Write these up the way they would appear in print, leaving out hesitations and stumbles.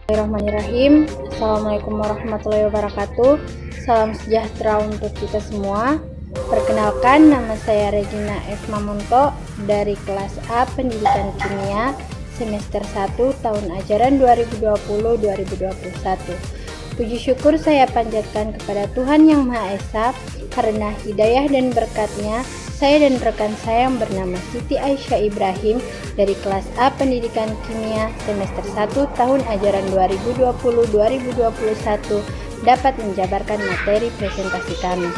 Bismillahirrahmanirrahim. Assalamualaikum warahmatullahi wabarakatuh. Salam sejahtera untuk kita semua. Perkenalkan, nama saya Regina F. Mamunto dari kelas A Pendidikan Kimia semester 1 tahun ajaran 2020-2021. Puji syukur saya panjatkan kepada Tuhan Yang Maha Esa karena hidayah dan berkat-Nya saya dan rekan saya yang bernama Siti Aisyah Ibrahim dari kelas A Pendidikan Kimia semester 1 tahun ajaran 2020-2021 dapat menjabarkan materi presentasi kami.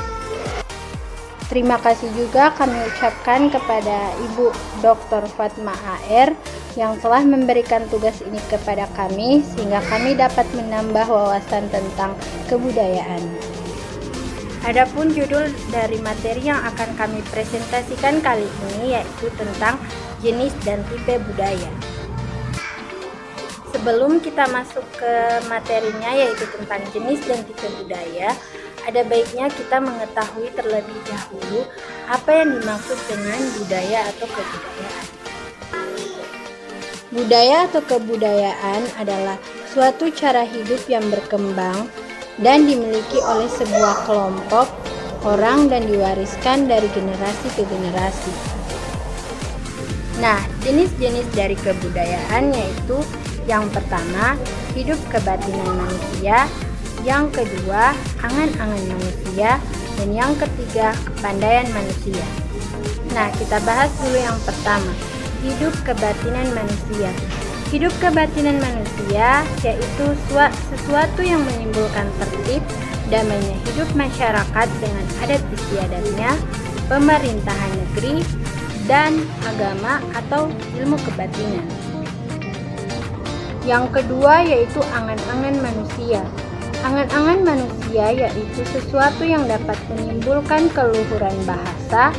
Terima kasih juga kami ucapkan kepada Ibu Dr. Fatma AR yang telah memberikan tugas ini kepada kami sehingga kami dapat menambah wawasan tentang kebudayaan. Adapun judul dari materi yang akan kami presentasikan kali ini yaitu tentang jenis dan tipe budaya. Sebelum kita masuk ke materinya yaitu tentang jenis dan tipe budaya, ada baiknya kita mengetahui terlebih dahulu apa yang dimaksud dengan budaya atau kebudayaan. Budaya atau kebudayaan adalah suatu cara hidup yang berkembang dan dimiliki oleh sebuah kelompok orang dan diwariskan dari generasi ke generasi. Nah, jenis-jenis dari kebudayaan yaitu yang pertama, hidup kebatinan manusia, yang kedua, angan-angan manusia, dan yang ketiga, kepandaian manusia. Nah, kita bahas dulu yang pertama, hidup kebatinan manusia. Hidup kebatinan manusia yaitu sesuatu yang menimbulkan tertib, damainya hidup masyarakat dengan adat istiadatnya, pemerintahan negeri, dan agama atau ilmu kebatinan. Yang kedua yaitu angan-angan manusia. Angan-angan manusia yaitu sesuatu yang dapat menimbulkan keluhuran bahasa,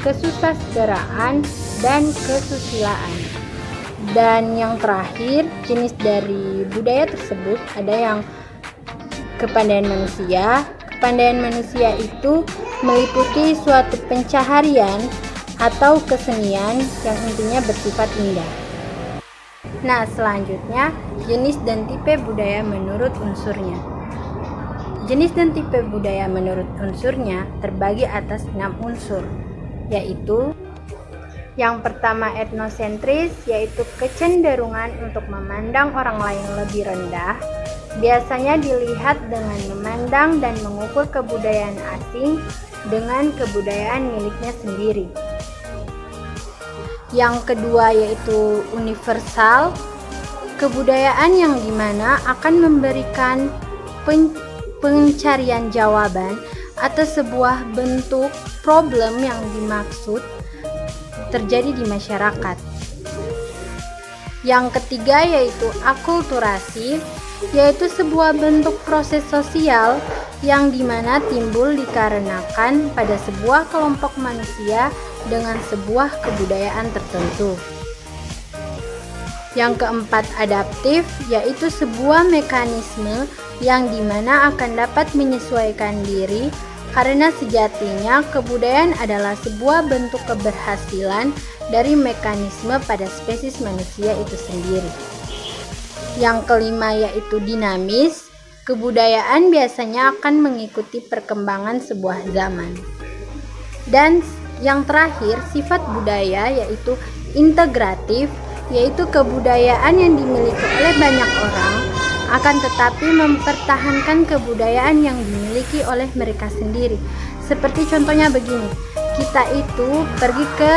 kesusasteraan, dan kesusilaan. Dan yang terakhir, jenis dari budaya tersebut ada yang kepandaian manusia. Kepandaian manusia itu meliputi suatu pencaharian atau kesenian yang intinya bersifat indah. Nah, selanjutnya jenis dan tipe budaya menurut unsurnya. Jenis dan tipe budaya menurut unsurnya terbagi atas 6 unsur, yaitu yang pertama etnosentris, yaitu kecenderungan untuk memandang orang lain lebih rendah, biasanya dilihat dengan memandang dan mengukur kebudayaan asing dengan kebudayaan miliknya sendiri. Yang kedua yaitu universal, kebudayaan yang dimana akan memberikan pencarian jawaban atas sebuah bentuk problem yang dimaksud terjadi di masyarakat. Yang ketiga yaitu akulturasi, yaitu sebuah bentuk proses sosial yang dimana timbul dikarenakan pada sebuah kelompok manusia dengan sebuah kebudayaan tertentu. Yang keempat adaptif, yaitu sebuah mekanisme yang dimana akan dapat menyesuaikan diri karena sejatinya kebudayaan adalah sebuah bentuk keberhasilan dari mekanisme pada spesies manusia itu sendiri. Yang kelima yaitu dinamis, kebudayaan biasanya akan mengikuti perkembangan sebuah zaman. Dan yang terakhir sifat budaya yaitu integratif, yaitu kebudayaan yang dimiliki oleh banyak orang akan tetapi mempertahankan kebudayaan yang dimiliki oleh mereka sendiri. Seperti contohnya begini, kita itu pergi ke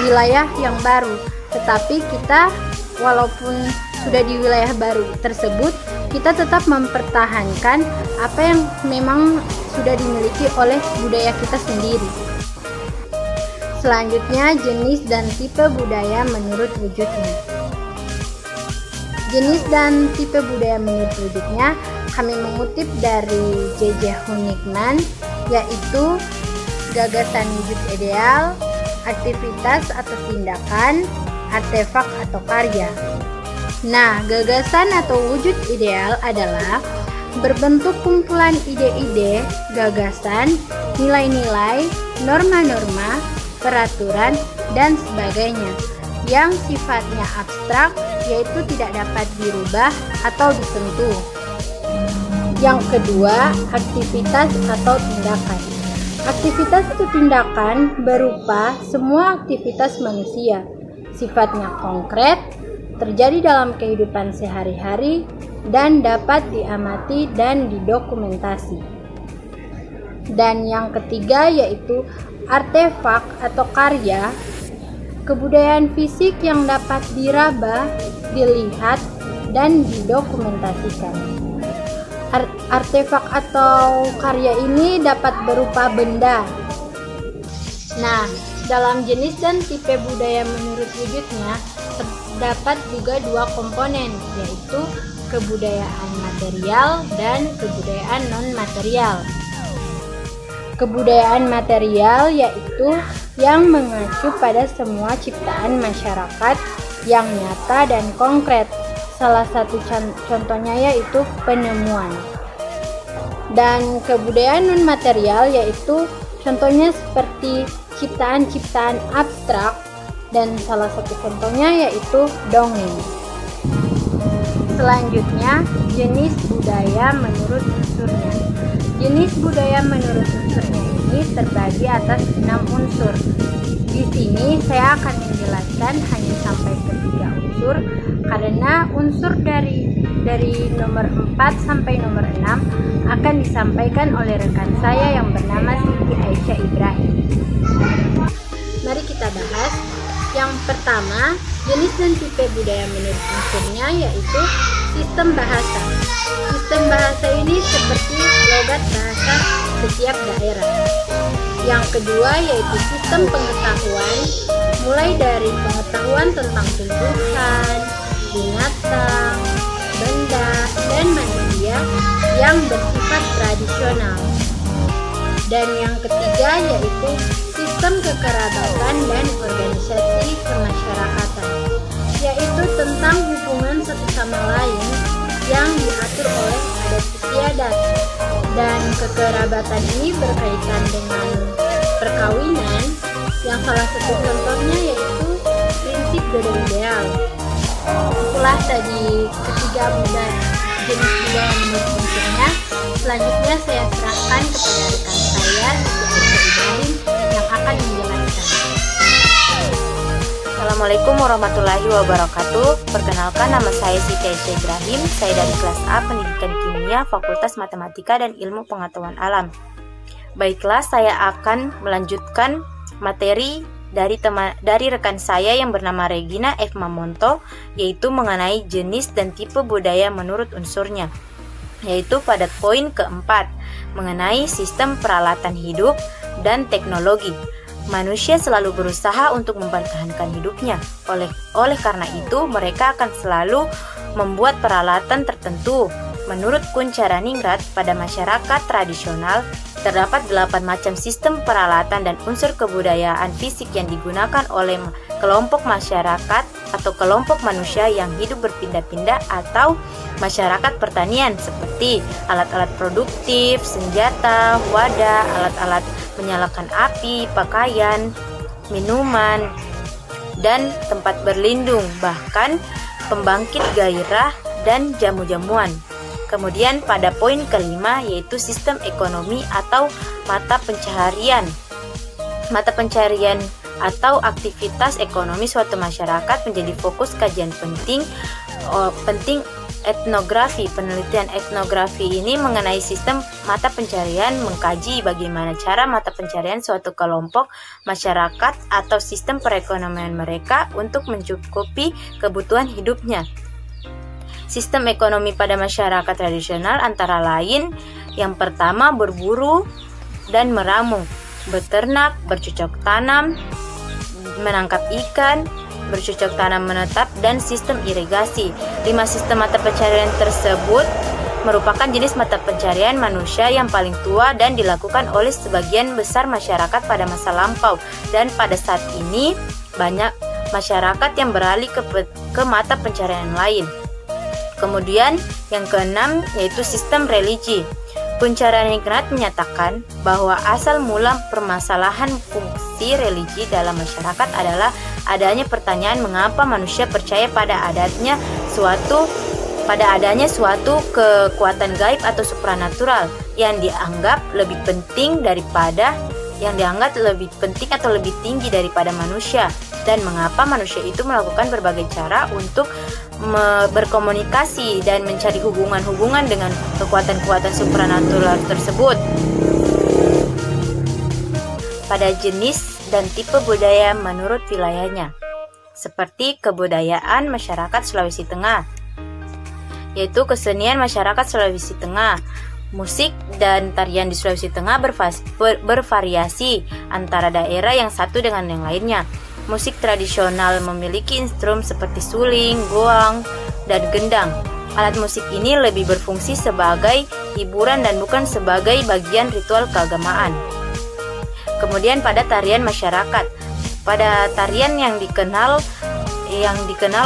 wilayah yang baru, tetapi kita walaupun sudah di wilayah baru tersebut, kita tetap mempertahankan apa yang memang sudah dimiliki oleh budaya kita sendiri. Selanjutnya, jenis dan tipe budaya menurut wujudnya. Jenis dan tipe budaya menurut wujudnya kami mengutip dari J.J. Hunington, yaitu gagasan wujud ideal, aktivitas atau tindakan, artefak atau karya. Nah, gagasan atau wujud ideal adalah berbentuk kumpulan ide-ide, gagasan, nilai-nilai, norma-norma, peraturan, dan sebagainya yang sifatnya abstrak yaitu tidak dapat dirubah atau disentuh. Yang kedua, aktivitas atau tindakan. Aktivitas atau tindakan berupa semua aktivitas manusia, sifatnya konkret, terjadi dalam kehidupan sehari-hari, dan dapat diamati dan didokumentasi. Dan yang ketiga yaitu artefak atau karya, kebudayaan fisik yang dapat diraba, dilihat, dan didokumentasikan. Artefak atau karya ini dapat berupa benda. Nah, dalam jenis dan tipe budaya menurut wujudnya terdapat juga dua komponen, yaitu kebudayaan material dan kebudayaan non-material. Kebudayaan material yaitu yang mengacu pada semua ciptaan masyarakat yang nyata dan konkret. Salah satu contohnya yaitu penemuan. Dan kebudayaan non-material yaitu contohnya seperti ciptaan-ciptaan abstrak, dan salah satu contohnya yaitu dongeng. Selanjutnya, jenis budaya menurut unsurnya. Jenis budaya menurut unsurnya ini terbagi atas 6 unsur. Di sini saya akan menjelaskan hanya sampai ke 3 unsur, karena unsur dari nomor 4 sampai nomor 6 akan disampaikan oleh rekan saya yang bernama Siti Aisyah Ibrahim. Mari kita bahas. Yang pertama, jenis dan tipe budaya menurut unsurnya yaitu sistem bahasa. Sistem bahasa ini seperti logat bahasa setiap daerah. Yang kedua yaitu sistem pengetahuan, mulai dari pengetahuan tentang tumbuhan, binatang, benda, dan manusia yang bersifat tradisional. Dan yang ketiga yaitu sistem kekerabatan dan organisasi kemasyarakatan, yaitu tentang hubungan satu sama lain yang diatur oleh adat istiadat. Dan kekerabatan ini berkaitan dengan perkawinan, yang salah satu contohnya yaitu prinsip jodoh ideal. Itulah tadi ketiga jenis budaya menurut unsurnya. Selanjutnya saya serahkan kepada rekan saya Siti Aisyah Ibrahim yang akan menjelaskan. Assalamualaikum warahmatullahi wabarakatuh. Perkenalkan, nama saya Siti Aisyah Ibrahim. Saya dari kelas A Pendidikan Kimia Fakultas Matematika dan Ilmu Pengetahuan Alam. Baiklah, saya akan melanjutkan materi dari rekan saya yang bernama Regina F. Mamonto, yaitu mengenai jenis dan tipe budaya menurut unsurnya, yaitu pada poin keempat mengenai sistem peralatan hidup dan teknologi. Manusia selalu berusaha untuk mempertahankan hidupnya. Oleh karena itu, mereka akan selalu membuat peralatan tertentu. Menurut Kuncharaningrat, pada masyarakat tradisional terdapat 8 macam sistem peralatan dan unsur kebudayaan fisik yang digunakan oleh kelompok masyarakat atau kelompok manusia yang hidup berpindah-pindah atau masyarakat pertanian, seperti alat-alat produktif, senjata, wadah, alat-alat menyalakan api, pakaian, minuman, dan tempat berlindung, bahkan pembangkit gairah dan jamu-jamuan. Kemudian pada poin kelima yaitu sistem ekonomi atau mata pencaharian. Mata pencaharian atau aktivitas ekonomi suatu masyarakat menjadi fokus kajian penting etnografi. Penelitian etnografi ini mengenai sistem mata pencaharian, mengkaji bagaimana cara mata pencaharian suatu kelompok masyarakat atau sistem perekonomian mereka untuk mencukupi kebutuhan hidupnya. Sistem ekonomi pada masyarakat tradisional antara lain yang pertama berburu dan meramu, beternak, bercocok tanam, menangkap ikan, bercocok tanam menetap, dan sistem irigasi. 5 sistem mata pencaharian tersebut merupakan jenis mata pencaharian manusia yang paling tua dan dilakukan oleh sebagian besar masyarakat pada masa lampau, dan pada saat ini banyak masyarakat yang beralih ke mata pencaharian lain. Kemudian yang keenam yaitu sistem religi. Kuncharaningrat menyatakan bahwa asal mula permasalahan fungsi religi dalam masyarakat adalah adanya pertanyaan mengapa manusia percaya pada adanya suatu kekuatan gaib atau supranatural yang dianggap lebih penting atau lebih tinggi daripada manusia, dan mengapa manusia itu melakukan berbagai cara untuk berkomunikasi dan mencari hubungan-hubungan dengan kekuatan-kekuatan supranatural tersebut. Pada jenis dan tipe budaya menurut wilayahnya, seperti kebudayaan masyarakat Sulawesi Tengah, yaitu kesenian masyarakat Sulawesi Tengah. Musik dan tarian di Sulawesi Tengah bervariasi antara daerah yang satu dengan yang lainnya. Musik tradisional memiliki instrumen seperti suling, goang, dan gendang. Alat musik ini lebih berfungsi sebagai hiburan dan bukan sebagai bagian ritual keagamaan. Kemudian pada tarian masyarakat, pada tarian yang dikenal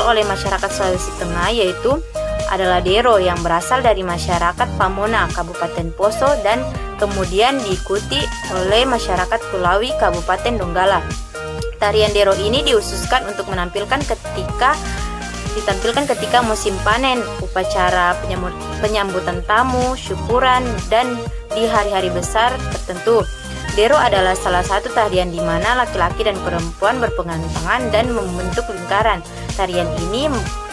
oleh masyarakat Sulawesi Tengah yaitu adalah Dero yang berasal dari masyarakat Pamona, Kabupaten Poso, dan kemudian diikuti oleh masyarakat Kulawi, Kabupaten Donggala. Tarian Dero ini diususkan untuk ditampilkan ketika musim panen, upacara penyambutan tamu, syukuran, dan di hari-hari besar tertentu. Dero adalah salah satu tarian di mana laki-laki dan perempuan berpegangan tangan dan membentuk lingkaran. Tarian ini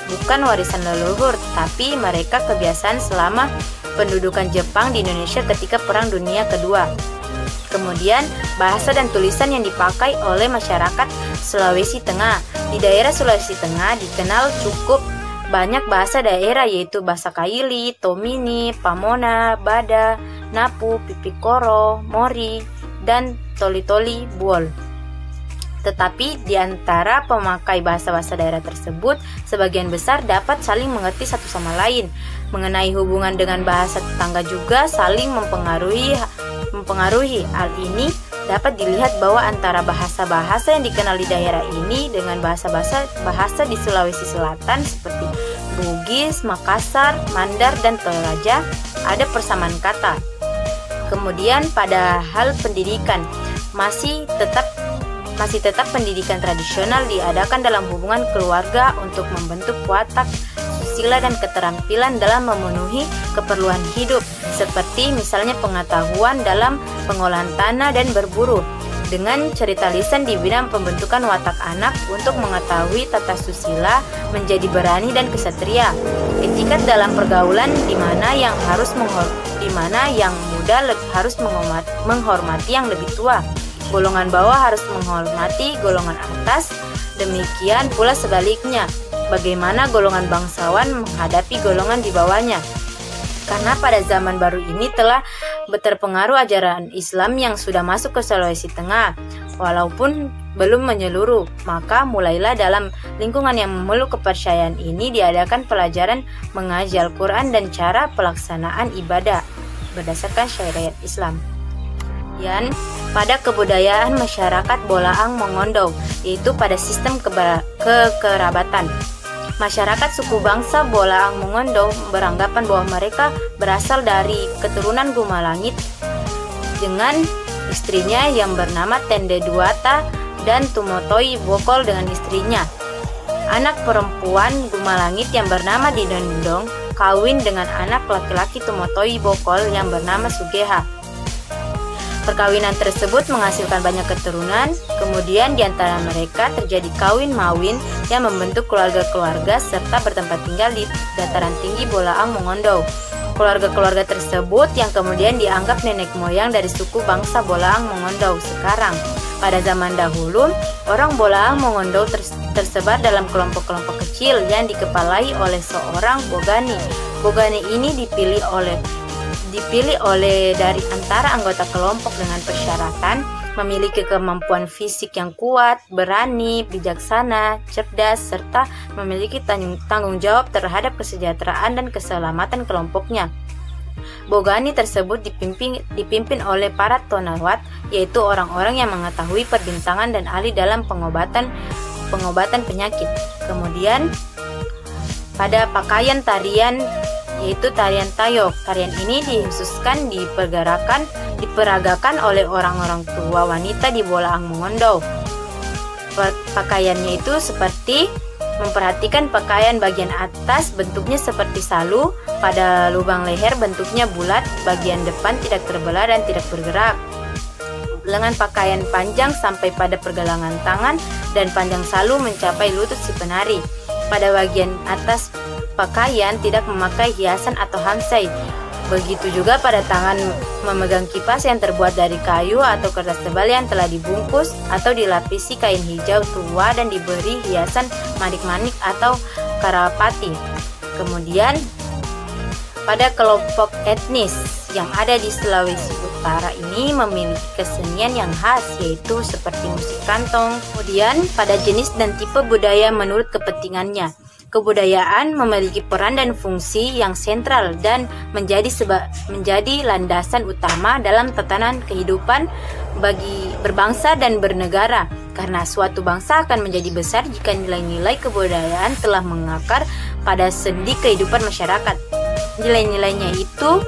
bukan warisan leluhur, tapi mereka kebiasaan selama pendudukan Jepang di Indonesia ketika Perang Dunia Kedua. Kemudian, bahasa dan tulisan yang dipakai oleh masyarakat Sulawesi Tengah. Di daerah Sulawesi Tengah dikenal cukup banyak bahasa daerah, yaitu bahasa Kaili, Tomini, Pamona, Bada, Napu, Pipikoro, Mori, dan Toli-Toli Buol. Tetapi di antara pemakai bahasa-bahasa daerah tersebut, sebagian besar dapat saling mengerti satu sama lain. Mengenai hubungan dengan bahasa tetangga juga saling mempengaruhi. Hal ini dapat dilihat bahwa antara bahasa-bahasa yang dikenal di daerah ini dengan bahasa di Sulawesi Selatan seperti Bugis, Makassar, Mandar, dan Toraja ada persamaan kata. Kemudian pada hal pendidikan, masih tetap pendidikan tradisional diadakan dalam hubungan keluarga untuk membentuk watak, susila, dan keterampilan dalam memenuhi keperluan hidup, seperti misalnya pengetahuan dalam pengolahan tanah dan berburu, dengan cerita lisan di bidang pembentukan watak anak untuk mengetahui tata susila, menjadi berani dan kesatria, etikat dalam pergaulan di mana yang muda harus menghormati yang lebih tua. Golongan bawah harus menghormati golongan atas, demikian pula sebaliknya, bagaimana golongan bangsawan menghadapi golongan di bawahnya. Karena pada zaman baru ini telah terpengaruh ajaran Islam yang sudah masuk ke Sulawesi Tengah, walaupun belum menyeluruh, maka mulailah dalam lingkungan yang memeluk kepercayaan ini diadakan pelajaran mengaji Al-Quran dan cara pelaksanaan ibadah berdasarkan syariat Islam. Dan pada kebudayaan masyarakat Bolaang Mongondo, yaitu pada sistem kekerabatan. Masyarakat suku bangsa Bolaang Mongondo beranggapan bahwa mereka berasal dari keturunan Gumalangit dengan istrinya yang bernama Tende Duata dan Tumotoi Bokol dengan istrinya. Anak perempuan Gumalangit yang bernama Didondong kawin dengan anak laki-laki Tumotoi Bokol yang bernama Sugeha. Perkawinan tersebut menghasilkan banyak keturunan, kemudian di antara mereka terjadi kawin mawin yang membentuk keluarga-keluarga serta bertempat tinggal di dataran tinggi Bolaang Mongondo. Keluarga-keluarga tersebut yang kemudian dianggap nenek moyang dari suku bangsa Bolaang Mongondo sekarang. Pada zaman dahulu, orang Bolaang Mongondo tersebar dalam kelompok-kelompok kecil yang dikepalai oleh seorang bogani. Bogani ini dipilih oleh dari antara anggota kelompok dengan persyaratan memiliki kemampuan fisik yang kuat, berani, bijaksana, cerdas, serta memiliki tanggung jawab terhadap kesejahteraan dan keselamatan kelompoknya. Bogani tersebut dipimpin oleh para tonawat, yaitu orang-orang yang mengetahui perbintangan dan ahli dalam pengobatan penyakit. Kemudian pada pakaian tarian, yaitu tarian tayok. Tarian ini dikhususkan diperagakan oleh orang-orang tua wanita di Bolaang Mongondo. pakaiannya itu seperti memperhatikan pakaian bagian atas bentuknya seperti salu, pada lubang leher bentuknya bulat, bagian depan tidak terbelah dan tidak bergerak. Lengan pakaian panjang sampai pada pergelangan tangan dan panjang salu mencapai lutut si penari. Pada bagian atas pakaian tidak memakai hiasan atau hansai. Begitu juga pada tangan memegang kipas yang terbuat dari kayu atau kertas tebal yang telah dibungkus atau dilapisi kain hijau tua dan diberi hiasan manik-manik atau karapati. Kemudian pada kelompok etnis yang ada di Sulawesi Utara ini memiliki kesenian yang khas, yaitu seperti musik kantong. Kemudian pada jenis dan tipe budaya menurut kepentingannya. Kebudayaan memiliki peran dan fungsi yang sentral dan menjadi landasan utama dalam tatanan kehidupan bagi berbangsa dan bernegara. Karena suatu bangsa akan menjadi besar jika nilai-nilai kebudayaan telah mengakar pada sendi kehidupan masyarakat. Nilai-nilainya itu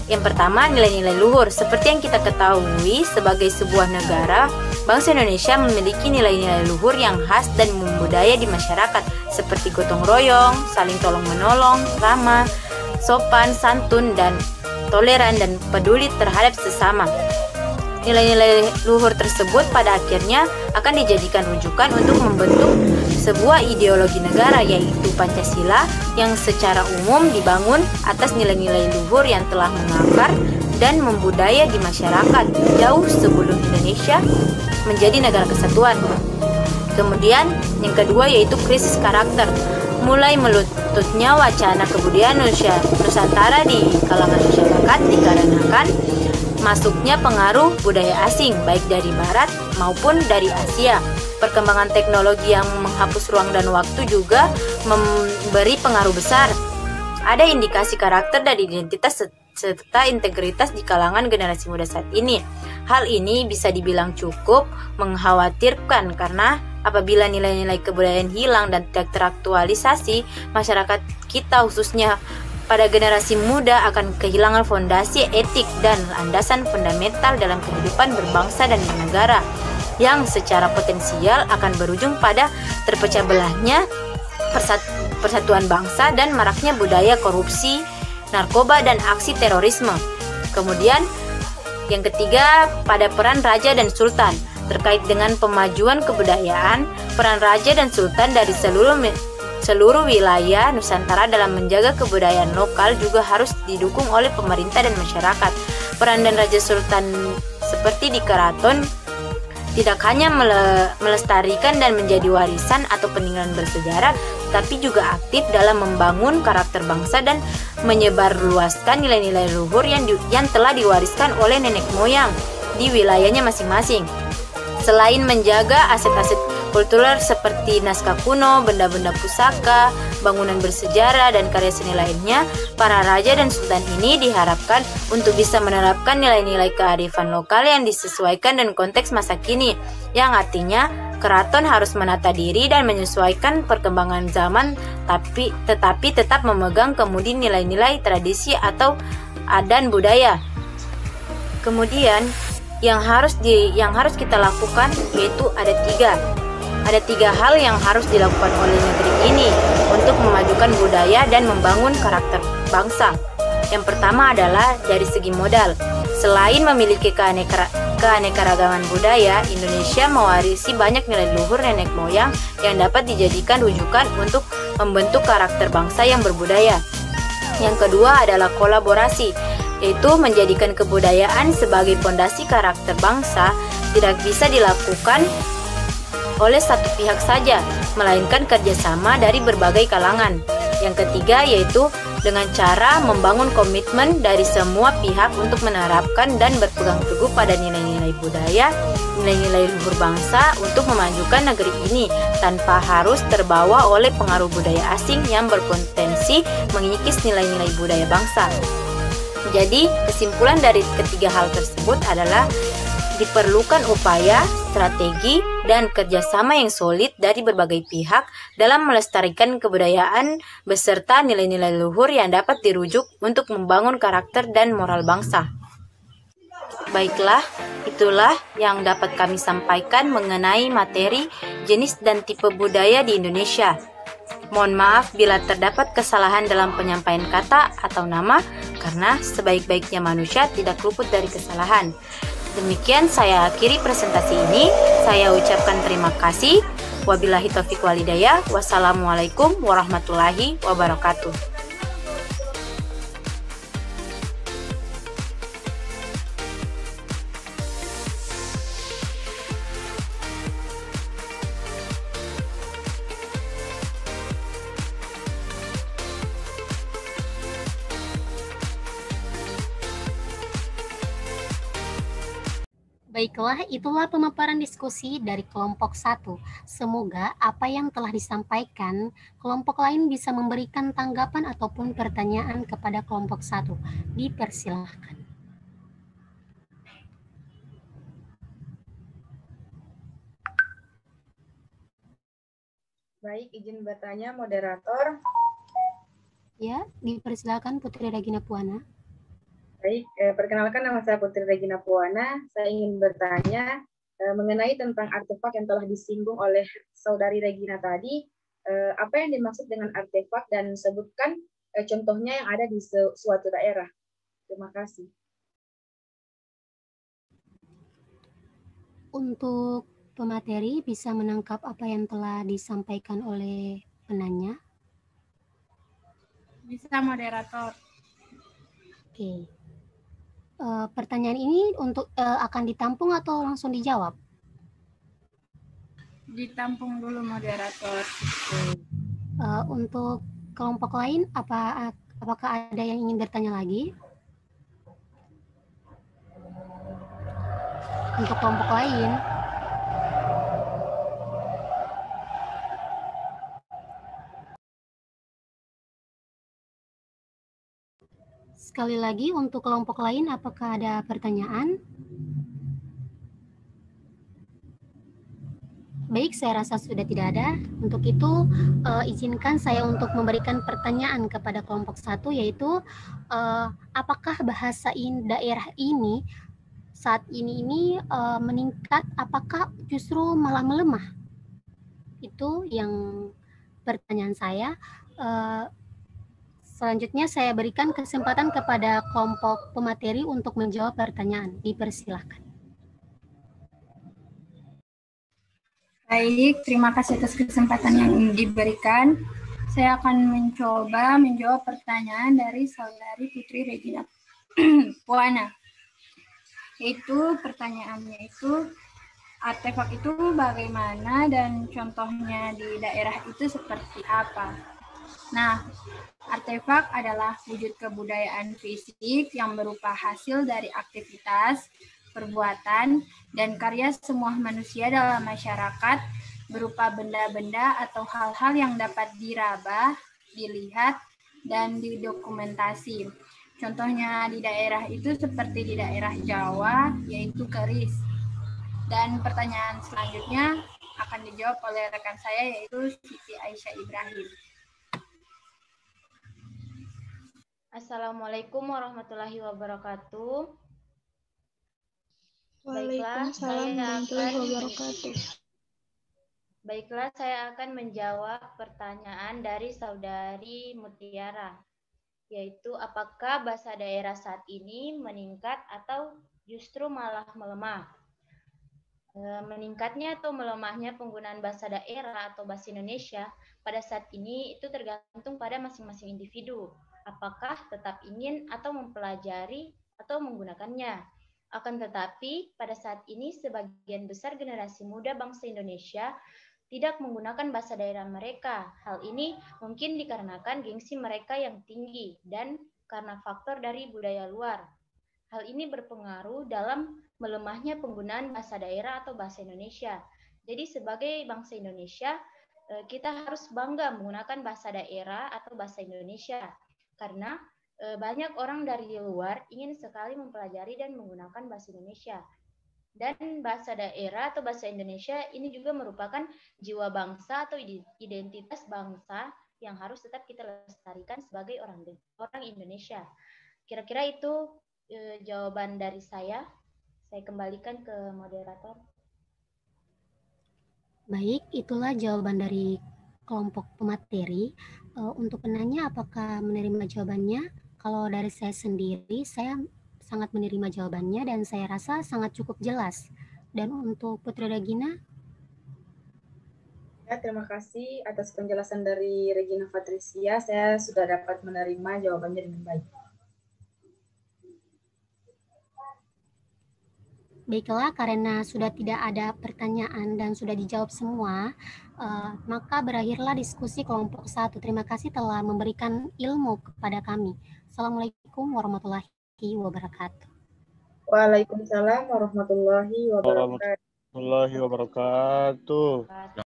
yang pertama, nilai-nilai luhur. Seperti yang kita ketahui, sebagai sebuah negara, bangsa Indonesia memiliki nilai-nilai luhur yang khas dan membudaya di masyarakat, seperti gotong royong, saling tolong-menolong, ramah, sopan, santun, dan toleran dan peduli terhadap sesama. Nilai-nilai luhur tersebut pada akhirnya akan dijadikan rujukan untuk membentuk sebuah ideologi negara, yaitu Pancasila, yang secara umum dibangun atas nilai-nilai luhur yang telah mengakar dan membudaya di masyarakat jauh sebelum Indonesia menjadi negara kesatuan. Kemudian yang kedua yaitu krisis karakter. Mulai melututnya wacana kebudayaan Nusantara di kalangan masyarakat dikarenakan masuknya pengaruh budaya asing baik dari barat maupun dari Asia. Perkembangan teknologi yang menghapus ruang dan waktu juga memberi pengaruh besar. Ada indikasi karakter dan identitas serta integritas di kalangan generasi muda saat ini. Hal ini bisa dibilang cukup mengkhawatirkan karena apabila nilai-nilai kebudayaan hilang dan tidak teraktualisasi, masyarakat kita khususnya pada generasi muda akan kehilangan fondasi etik dan landasan fundamental dalam kehidupan berbangsa dan bernegara, yang secara potensial akan berujung pada terpecah belahnya persatuan bangsa dan maraknya budaya korupsi, narkoba, dan aksi terorisme. Kemudian yang ketiga, pada peran raja dan sultan. Terkait dengan pemajuan kebudayaan, peran raja dan sultan dari seluruh wilayah Nusantara dalam menjaga kebudayaan lokal juga harus didukung oleh pemerintah dan masyarakat. Peran dan raja sultan seperti di keraton tidak hanya melestarikan dan menjadi warisan atau peninggalan bersejarah, tapi juga aktif dalam membangun karakter bangsa dan menyebarluaskan nilai-nilai luhur yang telah diwariskan oleh nenek moyang di wilayahnya masing-masing. Selain menjaga aset-aset kultural seperti naskah kuno, benda-benda pusaka, bangunan bersejarah, dan karya seni lainnya, para raja dan sultan ini diharapkan untuk bisa menerapkan nilai-nilai kearifan lokal yang disesuaikan dengan konteks masa kini, yang artinya keraton harus menata diri dan menyesuaikan perkembangan zaman, tetapi tetap memegang kemudi nilai-nilai tradisi atau adat budaya. Kemudian yang harus kita lakukan yaitu ada tiga hal yang harus dilakukan oleh negeri ini untuk memajukan budaya dan membangun karakter bangsa. Yang pertama adalah dari segi modal. Selain memiliki keanekaragaman budaya, Indonesia mewarisi banyak nilai luhur nenek moyang yang dapat dijadikan rujukan untuk membentuk karakter bangsa yang berbudaya. Yang kedua adalah kolaborasi, yaitu menjadikan kebudayaan sebagai fondasi karakter bangsa tidak bisa dilakukan oleh satu pihak saja, melainkan kerjasama dari berbagai kalangan. Yang ketiga yaitu dengan cara membangun komitmen dari semua pihak untuk menerapkan dan berpegang teguh pada nilai-nilai budaya, nilai-nilai luhur bangsa untuk memajukan negeri ini tanpa harus terbawa oleh pengaruh budaya asing yang berpotensi mengikis nilai-nilai budaya bangsa. Jadi, kesimpulan dari ketiga hal tersebut adalah diperlukan upaya, strategi, dan kerjasama yang solid dari berbagai pihak dalam melestarikan kebudayaan beserta nilai-nilai luhur yang dapat dirujuk untuk membangun karakter dan moral bangsa. Baiklah, itulah yang dapat kami sampaikan mengenai materi, jenis, dan tipe budaya di Indonesia. Mohon maaf bila terdapat kesalahan dalam penyampaian kata atau nama, karena sebaik-baiknya manusia tidak luput dari kesalahan. Demikian saya akhiri presentasi ini. Saya ucapkan terima kasih. Wabillahi taufiq walhidayah. Wassalamualaikum warahmatullahi wabarakatuh. Baiklah, itulah pemaparan diskusi dari kelompok 1. Semoga apa yang telah disampaikan, kelompok lain bisa memberikan tanggapan ataupun pertanyaan kepada kelompok 1. Dipersilahkan. Baik, izin bertanya moderator. Ya, dipersilakan Putri Regina Puana. Baik, perkenalkan nama saya Putri Regina Puana. Saya ingin bertanya mengenai tentang artefak yang telah disinggung oleh saudari Regina tadi. Apa yang dimaksud dengan artefak dan sebutkan contohnya yang ada di suatu daerah. Terima kasih. Untuk pemateri bisa menangkap apa yang telah disampaikan oleh penanya. Bisa, moderator. Oke. Pertanyaan ini untuk akan ditampung atau langsung dijawab? Ditampung dulu, moderator. Untuk kelompok lain, apakah ada yang ingin bertanya lagi? Untuk kelompok lain, sekali lagi untuk kelompok lain, apakah ada pertanyaan? Baik, saya rasa sudah tidak ada. Untuk itu, izinkan saya untuk memberikan pertanyaan kepada kelompok 1, yaitu apakah bahasa daerah ini saat ini meningkat, apakah justru malah melemah? Itu yang pertanyaan saya. Selanjutnya saya berikan kesempatan kepada kelompok pemateri untuk menjawab pertanyaan. Dipersilahkan. Baik, terima kasih atas kesempatan yang diberikan. Saya akan mencoba menjawab pertanyaan dari saudari Putri Regina Puana. Itu pertanyaannya itu, artefak itu bagaimana dan contohnya di daerah itu seperti apa? Nah, artefak adalah wujud kebudayaan fisik yang berupa hasil dari aktivitas, perbuatan, dan karya semua manusia dalam masyarakat berupa benda-benda atau hal-hal yang dapat diraba, dilihat, dan didokumentasi. Contohnya di daerah itu seperti di daerah Jawa, yaitu keris. Dan pertanyaan selanjutnya akan dijawab oleh rekan saya, yaitu Siti Aisyah Ibrahim. Assalamualaikum warahmatullahi wabarakatuh. Waalaikumsalam warahmatullahi wabarakatuh. Baiklah, saya akan menjawab pertanyaan dari saudari Mutiara, yaitu apakah bahasa daerah saat ini meningkat atau justru malah melemah? Meningkatnya atau melemahnya penggunaan bahasa daerah atau bahasa Indonesia pada saat ini itu tergantung pada masing-masing individu. Apakah tetap ingin atau mempelajari atau menggunakannya. Akan tetapi, pada saat ini sebagian besar generasi muda bangsa Indonesia tidak menggunakan bahasa daerah mereka. Hal ini mungkin dikarenakan gengsi mereka yang tinggi dan karena faktor dari budaya luar. Hal ini berpengaruh dalam melemahnya penggunaan bahasa daerah atau bahasa Indonesia. Jadi sebagai bangsa Indonesia, kita harus bangga menggunakan bahasa daerah atau bahasa Indonesia. Karena banyak orang dari luar ingin sekali mempelajari dan menggunakan bahasa Indonesia. Dan bahasa daerah atau bahasa Indonesia ini juga merupakan jiwa bangsa atau identitas bangsa yang harus tetap kita lestarikan sebagai orang Indonesia. Kira-kira itu jawaban dari saya. Saya kembalikan ke moderator. Baik, itulah jawaban dari kelompok pemateri. Untuk penanya apakah menerima jawabannya? Kalau dari saya sendiri, saya sangat menerima jawabannya dan saya rasa sangat cukup jelas. Dan untuk Putri Regina? Ya, terima kasih atas penjelasan dari Regina Patricia. Saya sudah dapat menerima jawabannya dengan baik. Baiklah, karena sudah tidak ada pertanyaan dan sudah dijawab semua, maka berakhirlah diskusi kelompok 1. Terima kasih telah memberikan ilmu kepada kami. Assalamualaikum warahmatullahi wabarakatuh. Waalaikumsalam warahmatullahi wabarakatuh. Warahmatullahi wabarakatuh.